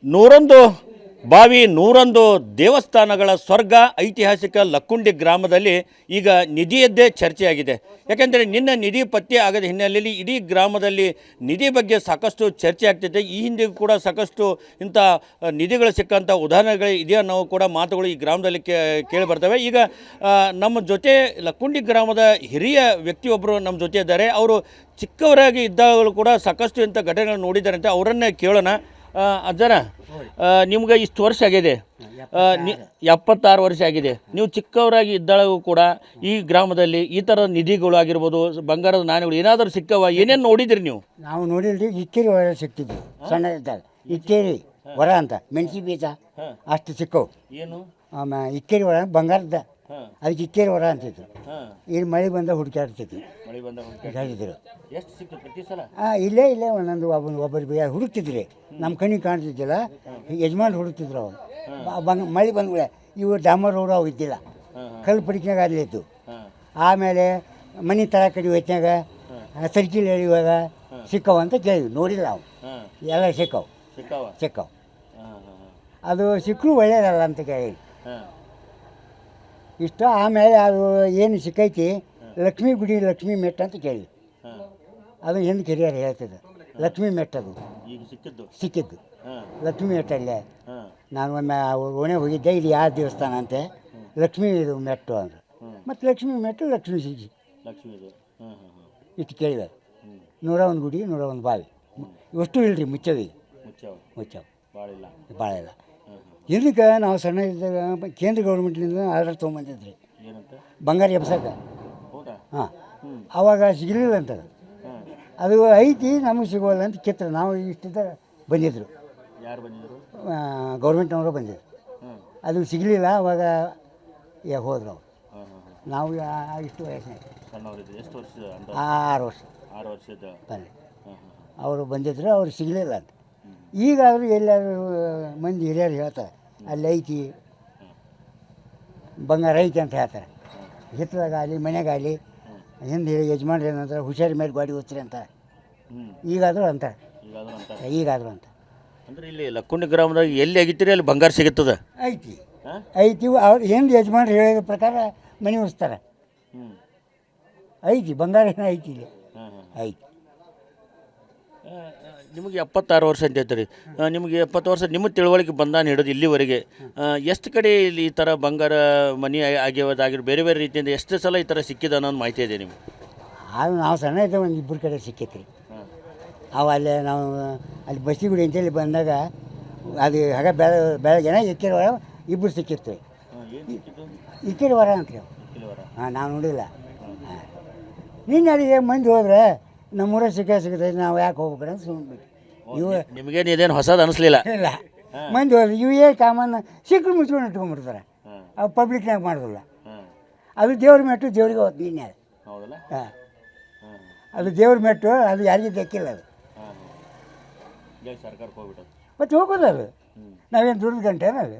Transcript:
ನೂರೊಂದು ಬಾವಿ 101 ದೇವಸ್ಥಾನಗಳ ಸ್ವರ್ಗ ಐತಿಹಾಸಿಕ ಲಕ್ಕುಂಡಿ ಗ್ರಾಮದಲ್ಲಿ ಈಗ ನಿಧಿಯದ್ದೇ ಚರ್ಚೆಯಾಗಿದೆ. ಯಾಕೆಂದರೆ ನಿನ್ನ ನಿಧಿ ಪತ್ತೆ ಆಗದ ಹಿನ್ನೆಲೆಯಲ್ಲಿ ಇಡೀ ಗ್ರಾಮದಲ್ಲಿ ನಿಧಿ ಬಗ್ಗೆ ಸಾಕಷ್ಟು ಚರ್ಚೆ ಆಗ್ತಿದೆ. ಈ ಹಿಂದೆ ಕೂಡ ಸಾಕಷ್ಟು ಇಂಥ ನಿಧಿಗಳು ಸಿಕ್ಕಂಥ ಉದಾಹರಣೆಗಳು ಇದೆಯಾ ನಾವು ಕೂಡ ಮಾತುಗಳು ಈ ಗ್ರಾಮದಲ್ಲಿ ಕೇಳಿ ಬರ್ತವೆ. ಈಗ ನಮ್ಮ ಜೊತೆ ಲಕ್ಕುಂಡಿ ಗ್ರಾಮದ ಹಿರಿಯ ವ್ಯಕ್ತಿಯೊಬ್ಬರು ನಮ್ಮ ಜೊತೆ ಇದ್ದಾರೆ. ಅವರು ಚಿಕ್ಕವರಾಗಿ ಇದ್ದಾಗಲೂ ಕೂಡ ಸಾಕಷ್ಟು ಇಂಥ ಘಟನೆಗಳು ನೋಡಿದ್ದಾರೆ ಅಂತ ಅವರನ್ನೇ ಕೇಳೋಣ. ಅಜ್ಜರ, ನಿಮ್ಗೆ ಇಷ್ಟು ವರ್ಷ ಆಗಿದೆ, 76 ವರ್ಷ ಆಗಿದೆ. ನೀವು ಚಿಕ್ಕವರಾಗಿ ಇದ್ದಾಗೂ ಕೂಡ ಈ ಗ್ರಾಮದಲ್ಲಿ ಈ ಥರ ನಿಧಿಗಳು ಆಗಿರ್ಬೋದು, ಬಂಗಾರದ ನಾಣ್ಯಗಳು ಏನಾದರೂ ಸಿಕ್ಕವ? ಏನೇನು ನೋಡಿದ್ರಿ ನೀವು? ನಾವು ನೋಡಿಲ್ರಿ, ಇಕ್ಕೇರಿ ಹೊರ ಸಿಕ್ತಿದ್ವಿ ಸಣ್ಣ ಇದ್ದಾಗ. ಇಕ್ಕೇರಿ ಹೊರ ಅಂತ ಮೆಣಸಿ ಬೀಜ ಅಷ್ಟು ಸಿಕ್ಕವು. ಏನು ಇಕ್ಕೇರಿ ಹೊರ ಬಂಗಾರದ, ಅದಕ್ಕೆ ಇಕ್ಕೇರಿ ಹೊರ ಅಂತಿದ್ರು. ಇಲ್ಲಿ ಮಳೆ ಬಂದ ಹುಡುಕಾಡ್ತಿದ್ವಿ, ಹೇಳಿದ್ರು. ಎಷ್ಟು ಸಿಕ್ತು ಪ್ರತಿ ಸಲ? ಇಲ್ಲೇ ಒಂದೊಂದು ಒಬ್ಬರು ಹುಡುಕ್ತಿದ್ರಿ. ನಮ್ಮ ಕಣ್ಣಿಗೆ ಕಾಣ್ತಿದ್ದಿಲ್ಲ, ಯಜಮಾನ್ ಹುಡುಕ್ತಿದ್ರು ಅವರು. ಮಳೆ ಬಂದ್ಬಿಡೆ ಇವು ಡಾಮರ್ ರೋಡು ಅವು ಇದ್ದಿಲ್ಲ, ಕಲ್ಲು ಪಡಿಕ್ನಾಗ ಅಲ್ಲಿ ಇತ್ತು. ಆಮೇಲೆ ಮನೆ ತರ ಕಡಿ ಹೊತ್ನಾಗ ಸರ್ಕಿಲ್ ಎಳಿಯುವಾಗ ಸಿಕ್ಕವು ಅಂತ ಕೇಳಿದ್ವಿ. ನೋಡಿಲ್ಲ ನಾವು, ಎಲ್ಲ ಸಿಕ್ಕವು. ಅದು ಸಿಕ್ಕರು ಒಳ್ಳೇದಲ್ಲ ಅಂತ ಕೇಳಿ ಇಷ್ಟ. ಆಮೇಲೆ ಅದು ಏನು ಸಿಕ್ಕೈತಿ ಲಕ್ಷ್ಮೀ ಗುಡಿ, ಲಕ್ಷ್ಮೀ ಮೆಟ್ಟ ಅಂತ ಕೇಳಿ, ಅದು ಹಿಂದೆ ಹಿರಿಯರು ಹೇಳ್ತಿದ್ದೆ. ಲಕ್ಷ್ಮೀ ಮೆಟ್ಟ ಅದು ಸಿಕ್ಕಿದ್ದು ಲಕ್ಷ್ಮೀ ಮೆಟ್ಟಲ್ಲೇ. ನಾನು ಒಮ್ಮೆ ಓಣೆ ಹೋಗಿದ್ದೆ, ಇಲ್ಲಿ ಯಾವ ದೇವಸ್ಥಾನ ಅಂತೆ, ಲಕ್ಷ್ಮೀ ಇದು ಮೆಟ್ಟು ಅಂದರು. ಮತ್ತು ಲಕ್ಷ್ಮೀ ಮೆಟ್ಟು, ಲಕ್ಷ್ಮೀ ಸಿಕ್ಕಿ ಇಷ್ಟು ಕೇಳಿದೆ. 101 ಗುಡಿ, 101 ಬಾವಿ, ಇವಷ್ಟು ಇಲ್ರಿ ಮುಚ್ಚವಿ, ಭಾಳ ಇಲ್ಲ. ಇದಕ್ಕೆ ನಾವು ಸಣ್ಣ ಇದ್ದಾಗ ಕೇಂದ್ರ ಗೌರ್ಮೆಂಟ್ನಿಂದ ಆರ್ಡರ್ ತೊಗೊಂಬಂದಿದ್ರಿ ಬಂಗಾರ ಎಬ್ಸಕ್ಕೆ. ಆವಾಗ ಸಿಗಲಿಲ್ಲ ಅಂತ, ಅದು ಐತಿ ನಮಗೆ ಸಿಗೋಲ್ಲ ಅಂತ ಕಿತ್ರ. ನಾವು ಇಷ್ಟಿದ್ದ ಬಂದಿದ್ದರು, ಗೌರ್ಮೆಂಟ್ನವರು ಬಂದಿದ್ರು. ಅದು ಸಿಗಲಿಲ್ಲ, ಅವಾಗ ಹೋದ್ರು ಅವರು. ನಾವು ಇಷ್ಟು ವಯಸ್ಸಿನಾಗ 6 ವರ್ಷ ಬನ್ನಿ ಅವರು ಬಂದಿದ್ರು, ಅವ್ರು ಸಿಗಲಿಲ್ಲ ಅಂತ. ಈಗಾದರೂ ಎಲ್ಲಾದರೂ ಮಂದಿ ಹಿರಿಯರು ಹೇಳ್ತಾರೆ, ಅಲ್ಲಿ ಐತಿ ಬಂಗಾರ ಐತಿ ಅಂತ ಹೇಳ್ತಾರೆ. ಹಿತ್ತಲಾಗಲಿ ಮನೆಗಾಗಲಿ ಹಿಂದೆ ಯಜಮಾನ್ರು ಏನಂತಾರೆ, ಹುಷಾರಿ ಮೇಲೆ ಗಾಡಿ ಓದ್ತೀರಿ ಅಂತಾರೆ. ಈಗಾದರೂ ಅಂತಾರೆ. ಅಂದರೆ ಇಲ್ಲಿ ಲಕ್ಕುಂಡಿ ಗ್ರಾಮದಾಗ ಎಲ್ಲಿ ಆಗಿತ್ತೀರಿ ಅಲ್ಲಿ ಬಂಗಾರ ಸಿಗುತ್ತದೆ? ಐತಿ ಅವ್ರು ಹಿಂದೆ ಯಜಮಾನ್ರು ಹೇಳಿದ ಪ್ರಕಾರ ಮನೆ ಉಳಿಸ್ತಾರೆ. ಐತಿ ಬಂಗಾರ ಏನೋ ಐತಿ, ಇಲ್ಲಿ ಐತಿ. ನಿಮಗೆ 76 ವರ್ಷ ಅಂತ ಹೇಳ್ತೀರಿ. ನಿಮಗೆ 70 ವರ್ಷ ನಿಮ್ಮ ತಿಳುವಳಿಕೆ ಬಂದಾನ ಹಿಡಿದು ಇಲ್ಲಿವರೆಗೆ ಎಷ್ಟು ಕಡೆ ಇಲ್ಲಿ ಈ ಥರ ಬಂಗಾರ ಮನೆ ಆಗ್ಯವದಾಗಿರೋ ಬೇರೆ ಬೇರೆ ರೀತಿಯಿಂದ ಎಷ್ಟು ಸಲ ಈ ಥರ ಸಿಕ್ಕಿದ ಅನ್ನೋದು ಮಾಹಿತಿ ಇದೆ ನಿಮಗೆ? ಅದು ನಾವು ಸಣ್ಣ ಇದ್ದ ಒಂದು 2 ಕಡೆ ಸಿಕ್ಕೈತ್ರಿ. ಅವು ಅಲ್ಲೇ ನಾವು ಅಲ್ಲಿ ಬಸ್ಸಿಗುಡಿ ಅಂತೇಳಿ ಬಂದಾಗ ಅದು ಹಾಗ ಬೆಳಗ್ಗೆ ಇಕ್ಕೇರಿ ಹೊರ 2 ಸಿಕ್ಕಿತ್ತು. ಇಕ್ಕೇರಿ ಹೊರ ಅಂತ್ರಿ. ನಾವು ನೋಡಿಲ್ಲ. ನಿನ್ನೆ ಅಲ್ಲಿಗೆ ಮಂದಿ ಹೋದ್ರೆ ನಮ್ಮೂರ ಸಿಗುತ್ತೆ, ನಾವು ಯಾಕೆ ಹೋಗ್ಬೇಕಂತ ಸುಮ್ಮನೆ ಇವು. ನಿಮಗೇನು ಇದೇನು ಹೊಸದು ಅನಿಸ್ಲಿಲ್ಲ? ಇಲ್ಲ, ಮಂದಿ ಹೋದ್ರೆ ಇವೇ ಕಾಮನ್ ಸಿಕ್ಕರು ಮುಚ್ಕೊಂಡು ಇಟ್ಕೊಂಡ್ಬಿಡ್ತಾರೆ. ಅವು ಪಬ್ಲಿಕ್ನಾಗ ಮಾಡೋದಿಲ್ಲ. ಅದು ದೇವ್ರ ಮೆಟ್ಟು, ದೇವ್ರಿಗೆ ಹೋಗ್ತು ನಿನ್ನೆ ಅದು. ಹಾಂ, ಅದು ದೇವ್ರ ಮೆಟ್ಟು, ಅದು ಯಾರಿಗೂ ದಕ್ಕಿಲ್ಲ. ಅದು ಮತ್ತು ಹೋಗೋದು, ಅದು ನಾವೇನು ದುಡ್ಡು ಗಂಟೆನ ಅದು.